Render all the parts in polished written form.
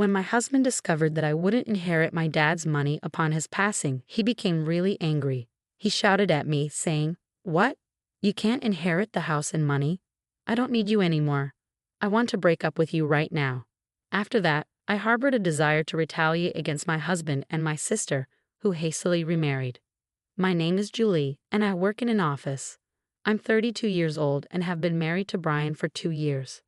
When my husband discovered that I wouldn't inherit my dad's money upon his passing, he became really angry. He shouted at me, saying, "What? You can't inherit the house and money? I don't need you anymore. I want to break up with you right now." After that, I harbored a desire to retaliate against my husband and my sister, who hastily remarried. My name is Julie, and I work in an office. I'm 32 years old and have been married to Brian for 2 years.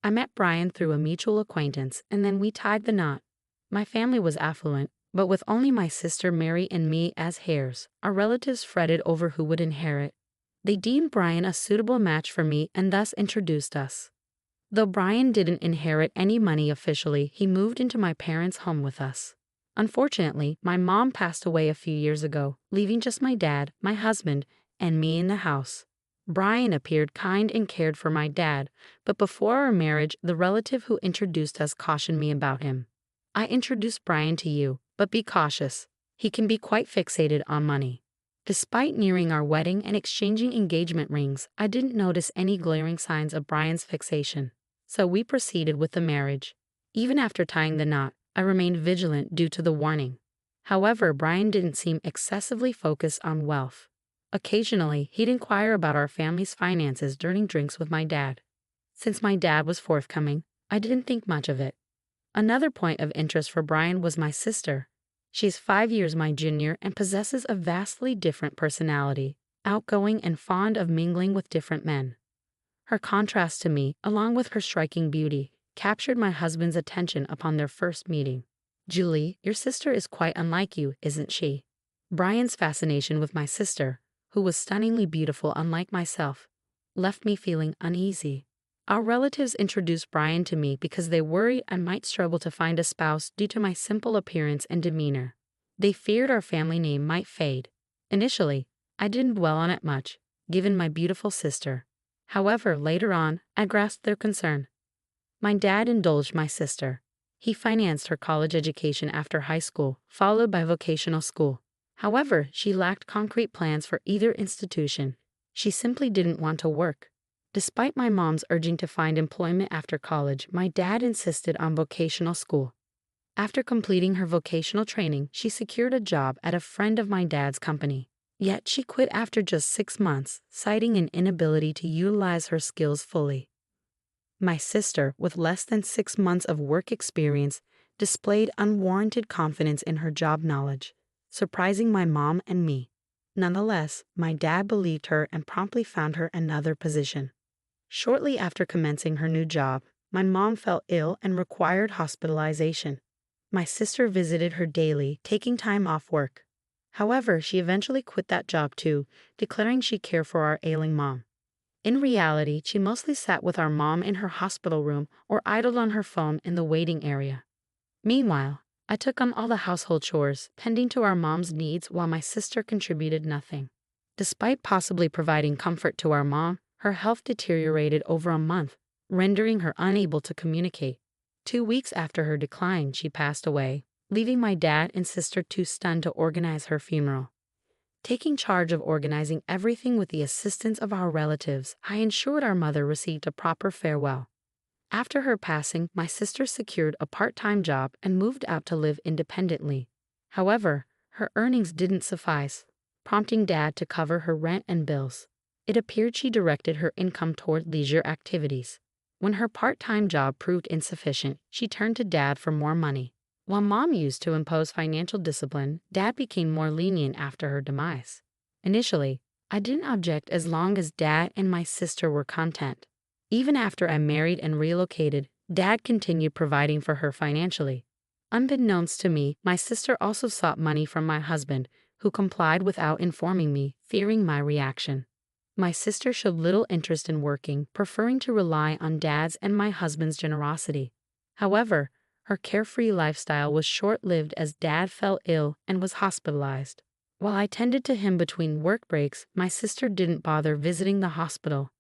I met Brian through a mutual acquaintance, and then we tied the knot. My family was affluent, but with only my sister Mary and me as heirs, our relatives fretted over who would inherit. They deemed Brian a suitable match for me and thus introduced us. Though Brian didn't inherit any money officially, he moved into my parents' home with us. Unfortunately, my mom passed away a few years ago, leaving just my dad, my husband, and me in the house. Brian appeared kind and cared for my dad, but before our marriage, the relative who introduced us cautioned me about him. "I introduced Brian to you, but be cautious. He can be quite fixated on money." Despite nearing our wedding and exchanging engagement rings, I didn't notice any glaring signs of Brian's fixation. So we proceeded with the marriage. Even after tying the knot, I remained vigilant due to the warning. However, Brian didn't seem excessively focused on wealth. Occasionally, he'd inquire about our family's finances during drinks with my dad. Since my dad was forthcoming, I didn't think much of it. Another point of interest for Brian was my sister. She's 5 years my junior and possesses a vastly different personality, outgoing and fond of mingling with different men. Her contrast to me, along with her striking beauty, captured my husband's attention upon their first meeting. "Julie, your sister is quite unlike you, isn't she?" Brian's fascination with my sister, who was stunningly beautiful unlike myself, left me feeling uneasy. Our relatives introduced Brian to me because they worried I might struggle to find a spouse due to my simple appearance and demeanor. They feared our family name might fade. Initially, I didn't dwell on it much, given my beautiful sister. However, later on, I grasped their concern. My dad indulged my sister. He financed her college education after high school, followed by vocational school. However, she lacked concrete plans for either institution. She simply didn't want to work. Despite my mom's urging to find employment after college, my dad insisted on vocational school. After completing her vocational training, she secured a job at a friend of my dad's company. Yet she quit after just 6 months, citing an inability to utilize her skills fully. My sister, with less than 6 months of work experience, displayed unwarranted confidence in her job knowledge, surprising my mom and me. Nonetheless, my dad believed her and promptly found her another position. Shortly after commencing her new job, my mom fell ill and required hospitalization. My sister visited her daily, taking time off work. However, she eventually quit that job too, declaring she cared for our ailing mom. In reality, she mostly sat with our mom in her hospital room or idled on her phone in the waiting area. Meanwhile, I took on all the household chores, tending to our mom's needs while my sister contributed nothing. Despite possibly providing comfort to our mom, her health deteriorated over a month, rendering her unable to communicate. 2 weeks after her decline, she passed away, leaving my dad and sister too stunned to organize her funeral. Taking charge of organizing everything with the assistance of our relatives, I ensured our mother received a proper farewell. After her passing, my sister secured a part-time job and moved out to live independently. However, her earnings didn't suffice, prompting Dad to cover her rent and bills. It appeared she directed her income toward leisure activities. When her part-time job proved insufficient, she turned to Dad for more money. While Mom used to impose financial discipline, Dad became more lenient after her demise. Initially, I didn't object as long as Dad and my sister were content. Even after I married and relocated, Dad continued providing for her financially. Unbeknownst to me, my sister also sought money from my husband, who complied without informing me, fearing my reaction. My sister showed little interest in working, preferring to rely on Dad's and my husband's generosity. However, her carefree lifestyle was short-lived as Dad fell ill and was hospitalized. While I tended to him between work breaks, my sister didn't bother visiting the hospital.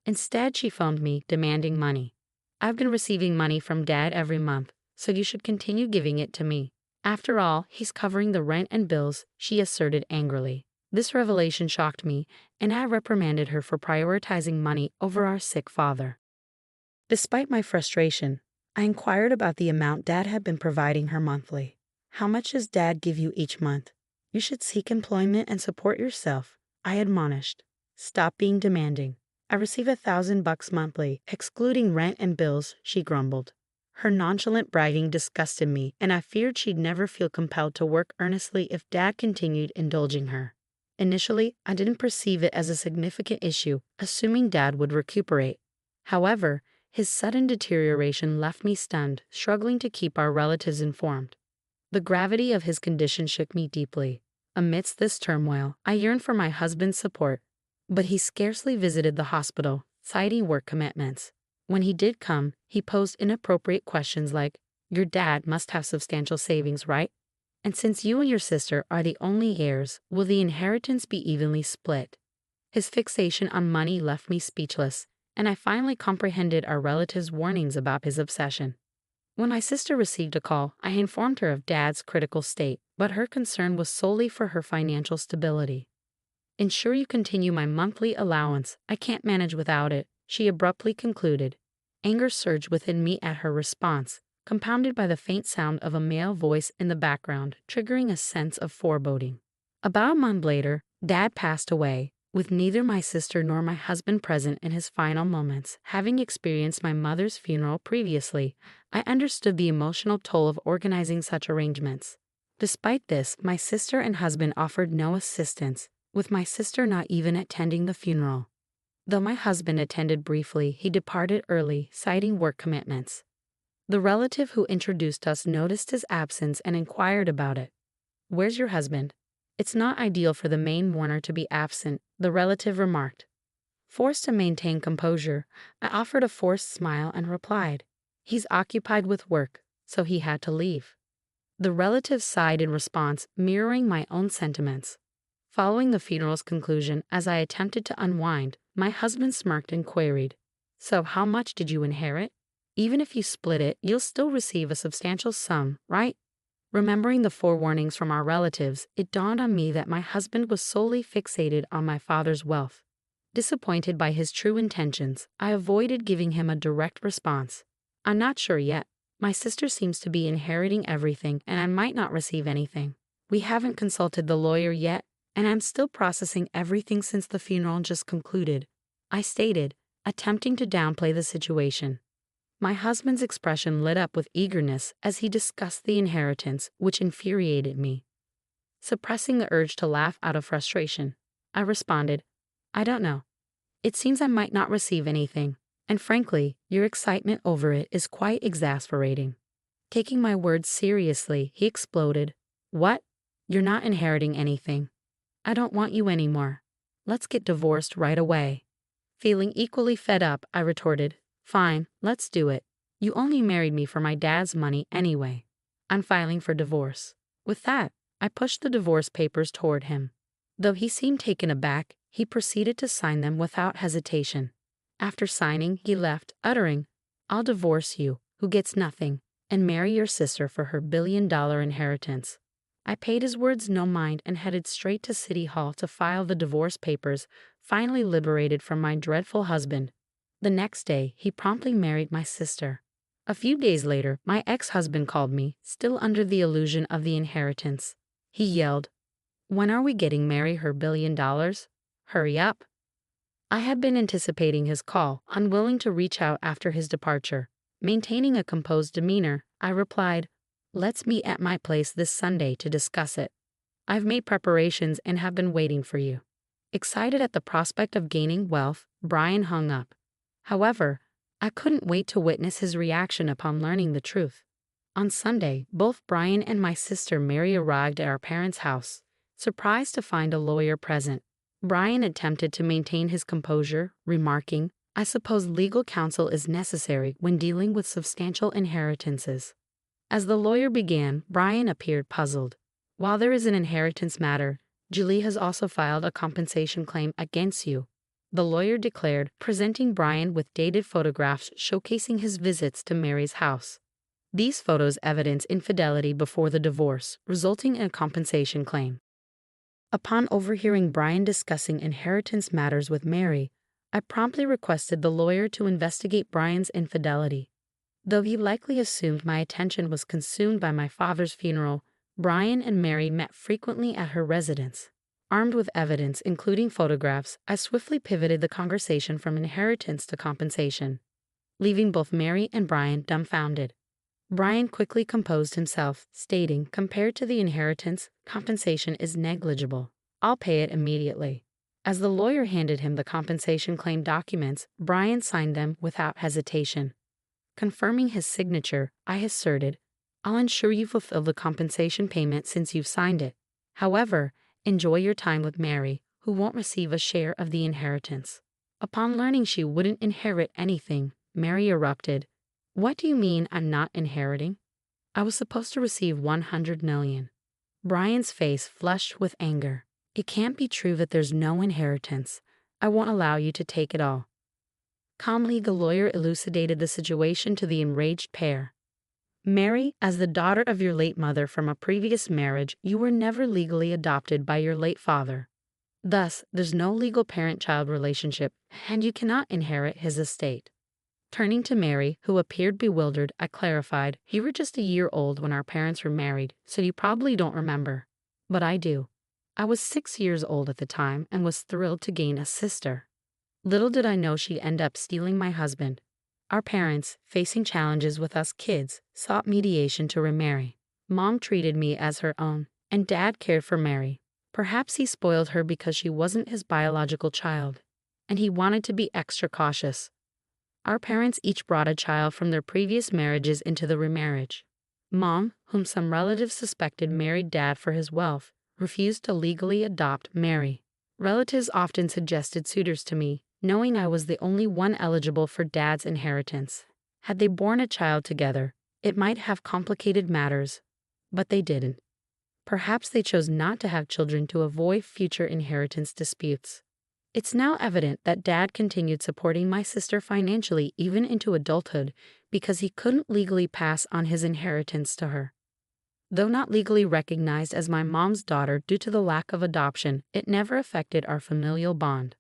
Instead, she phoned me, demanding money. "I've been receiving money from Dad every month, so you should continue giving it to me. After all, he's covering the rent and bills," she asserted angrily. This revelation shocked me, and I reprimanded her for prioritizing money over our sick father. Despite my frustration, I inquired about the amount Dad had been providing her monthly. How much does Dad give you each month? You should seek employment and support yourself, I admonished. Stop being demanding. I receive $1,000 monthly, excluding rent and bills, she grumbled. Her nonchalant bragging disgusted me, and I feared she'd never feel compelled to work earnestly if Dad continued indulging her. Initially, I didn't perceive it as a significant issue, assuming Dad would recuperate. However, his sudden deterioration left me stunned, struggling to keep our relatives informed. The gravity of his condition shook me deeply. Amidst this turmoil, I yearned for my husband's support, but he scarcely visited the hospital, citing work commitments. When he did come, he posed inappropriate questions like, "Your dad must have substantial savings, right? And since you and your sister are the only heirs, will the inheritance be evenly split?" His fixation on money left me speechless, and I finally comprehended our relative's warnings about his obsession. When my sister received a call, I informed her of Dad's critical state, but her concern was solely for her financial stability. "Ensure you continue my monthly allowance. I can't manage without it," she abruptly concluded. Anger surged within me at her response, compounded by the faint sound of a male voice in the background, triggering a sense of foreboding. About a month later, Dad passed away, with neither my sister nor my husband present in his final moments. Having experienced my mother's funeral previously, I understood the emotional toll of organizing such arrangements. Despite this, my sister and husband offered no assistance, with my sister not even attending the funeral. Though my husband attended briefly, he departed early, citing work commitments. The relative who introduced us noticed his absence and inquired about it. "Where's your husband?" "It's not ideal for the main mourner to be absent," the relative remarked. Forced to maintain composure, I offered a forced smile and replied, "He's occupied with work, so he had to leave." The relative sighed in response, mirroring my own sentiments. Following the funeral's conclusion, as I attempted to unwind, my husband smirked and queried, "So how much did you inherit? Even if you split it, you'll still receive a substantial sum, right?" Remembering the forewarnings from our relatives, it dawned on me that my husband was solely fixated on my father's wealth. Disappointed by his true intentions, I avoided giving him a direct response. "I'm not sure yet. My sister seems to be inheriting everything, and I might not receive anything. We haven't consulted the lawyer yet, and I'm still processing everything since the funeral just concluded," I stated, attempting to downplay the situation. My husband's expression lit up with eagerness as he discussed the inheritance, which infuriated me. Suppressing the urge to laugh out of frustration, I responded, "I don't know. It seems I might not receive anything, and frankly, your excitement over it is quite exasperating." Taking my words seriously, he exploded, "What? You're not inheriting anything. I don't want you anymore. Let's get divorced right away." Feeling equally fed up, I retorted, "Fine, let's do it. You only married me for my dad's money anyway. I'm filing for divorce." With that, I pushed the divorce papers toward him. Though he seemed taken aback, he proceeded to sign them without hesitation. After signing, he left, uttering, "I'll divorce you, who gets nothing, and marry your sister for her $1 billion inheritance." I paid his words no mind and headed straight to City Hall to file the divorce papers, finally liberated from my dreadful husband. The next day, he promptly married my sister. A few days later, my ex-husband called me, still under the illusion of the inheritance. He yelled, "When are we getting Mary her $1 billion? Hurry up." I had been anticipating his call, unwilling to reach out after his departure. Maintaining a composed demeanor, I replied, "Let's meet at my place this Sunday to discuss it. I've made preparations and have been waiting for you." Excited at the prospect of gaining wealth, Brian hung up. However, I couldn't wait to witness his reaction upon learning the truth. On Sunday, both Brian and my sister Mary arrived at our parents' house, surprised to find a lawyer present. Brian attempted to maintain his composure, remarking, "I suppose legal counsel is necessary when dealing with substantial inheritances." As the lawyer began, Brian appeared puzzled. "While there is an inheritance matter, Julie has also filed a compensation claim against you," the lawyer declared, presenting Brian with dated photographs showcasing his visits to Mary's house. These photos evidence infidelity before the divorce, resulting in a compensation claim. Upon overhearing Brian discussing inheritance matters with Mary, I promptly requested the lawyer to investigate Brian's infidelity. Though he likely assumed my attention was consumed by my father's funeral, Brian and Mary met frequently at her residence. Armed with evidence, including photographs, I swiftly pivoted the conversation from inheritance to compensation, leaving both Mary and Brian dumbfounded. Brian quickly composed himself, stating, "Compared to the inheritance, compensation is negligible. I'll pay it immediately." As the lawyer handed him the compensation claim documents, Brian signed them without hesitation. Confirming his signature, I asserted, "I'll ensure you fulfill the compensation payment since you've signed it. However, enjoy your time with Mary, who won't receive a share of the inheritance." Upon learning she wouldn't inherit anything, Mary erupted, "What do you mean I'm not inheriting? I was supposed to receive 100 million. Brian's face flushed with anger. "It can't be true that there's no inheritance. I won't allow you to take it all." Calmly, the lawyer elucidated the situation to the enraged pair. "Mary, as the daughter of your late mother from a previous marriage, you were never legally adopted by your late father. Thus, there's no legal parent-child relationship, and you cannot inherit his estate." Turning to Mary, who appeared bewildered, I clarified, "You were just a year old when our parents were married, so you probably don't remember. But I do. I was 6 years old at the time and was thrilled to gain a sister. Little did I know she'd end up stealing my husband. Our parents, facing challenges with us kids, sought mediation to remarry. Mom treated me as her own, and Dad cared for Mary. Perhaps he spoiled her because she wasn't his biological child, and he wanted to be extra cautious. Our parents each brought a child from their previous marriages into the remarriage. Mom, whom some relatives suspected married Dad for his wealth, refused to legally adopt Mary. Relatives often suggested suitors to me, knowing I was the only one eligible for Dad's inheritance. Had they borne a child together, it might have complicated matters, but they didn't. Perhaps they chose not to have children to avoid future inheritance disputes. It's now evident that Dad continued supporting my sister financially even into adulthood because he couldn't legally pass on his inheritance to her. Though not legally recognized as my mom's daughter due to the lack of adoption, it never affected our familial bond.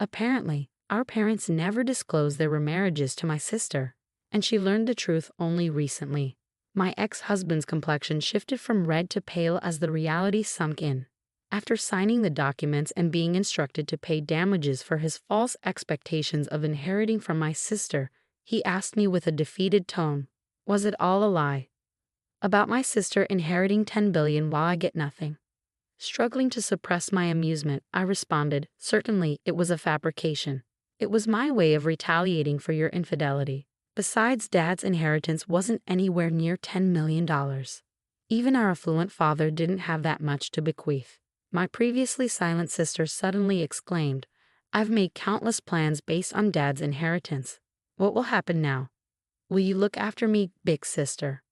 Apparently, our parents never disclosed their remarriages to my sister, and she learned the truth only recently. My ex-husband's complexion shifted from red to pale as the reality sunk in. After signing the documents and being instructed to pay damages for his false expectations of inheriting from my sister, he asked me with a defeated tone, "Was it all a lie? About my sister inheriting 10 billion while I get nothing?" Struggling to suppress my amusement, I responded, "Certainly, it was a fabrication. It was my way of retaliating for your infidelity. Besides, Dad's inheritance wasn't anywhere near $10 million. Even our affluent father didn't have that much to bequeath." My previously silent sister suddenly exclaimed, "I've made countless plans based on Dad's inheritance. What will happen now? Will you look after me, big sister?"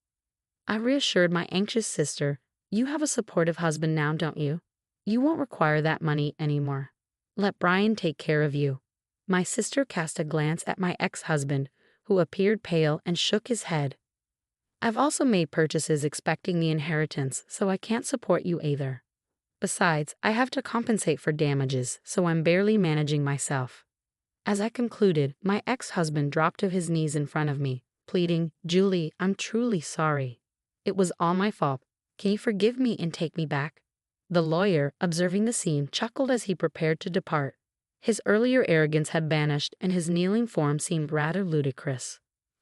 I reassured my anxious sister, "You have a supportive husband now, don't you? You won't require that money anymore. Let Brian take care of you." My sister cast a glance at my ex-husband, who appeared pale and shook his head. "I've also made purchases expecting the inheritance, so I can't support you either. Besides, I have to compensate for damages, so I'm barely managing myself." As I concluded, my ex-husband dropped to his knees in front of me, pleading, "Julie, I'm truly sorry. It was all my fault. Can you forgive me and take me back?" The lawyer, observing the scene, chuckled as he prepared to depart. His earlier arrogance had vanished, and his kneeling form seemed rather ludicrous.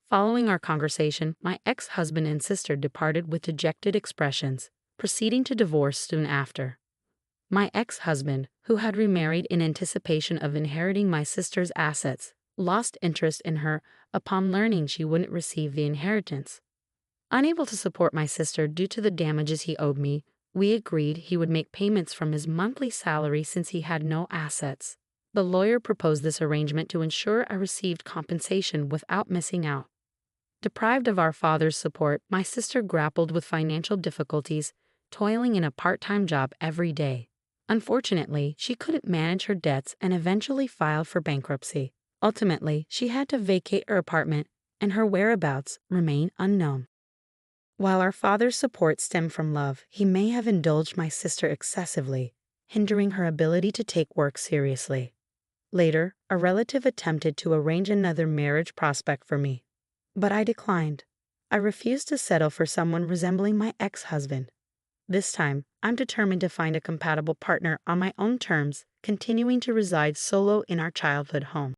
Following our conversation, my ex-husband and sister departed with dejected expressions, proceeding to divorce soon after. My ex-husband, who had remarried in anticipation of inheriting my sister's assets, lost interest in her upon learning she wouldn't receive the inheritance. Unable to support my sister due to the damages he owed me, we agreed he would make payments from his monthly salary since he had no assets. The lawyer proposed this arrangement to ensure I received compensation without missing out. Deprived of our father's support, my sister grappled with financial difficulties, toiling in a part-time job every day. Unfortunately, she couldn't manage her debts and eventually filed for bankruptcy. Ultimately, she had to vacate her apartment, and her whereabouts remain unknown. While our father's support stemmed from love, he may have indulged my sister excessively, hindering her ability to take work seriously. Later, a relative attempted to arrange another marriage prospect for me. But I declined. I refused to settle for someone resembling my ex-husband. This time, I'm determined to find a compatible partner on my own terms, continuing to reside solo in our childhood home.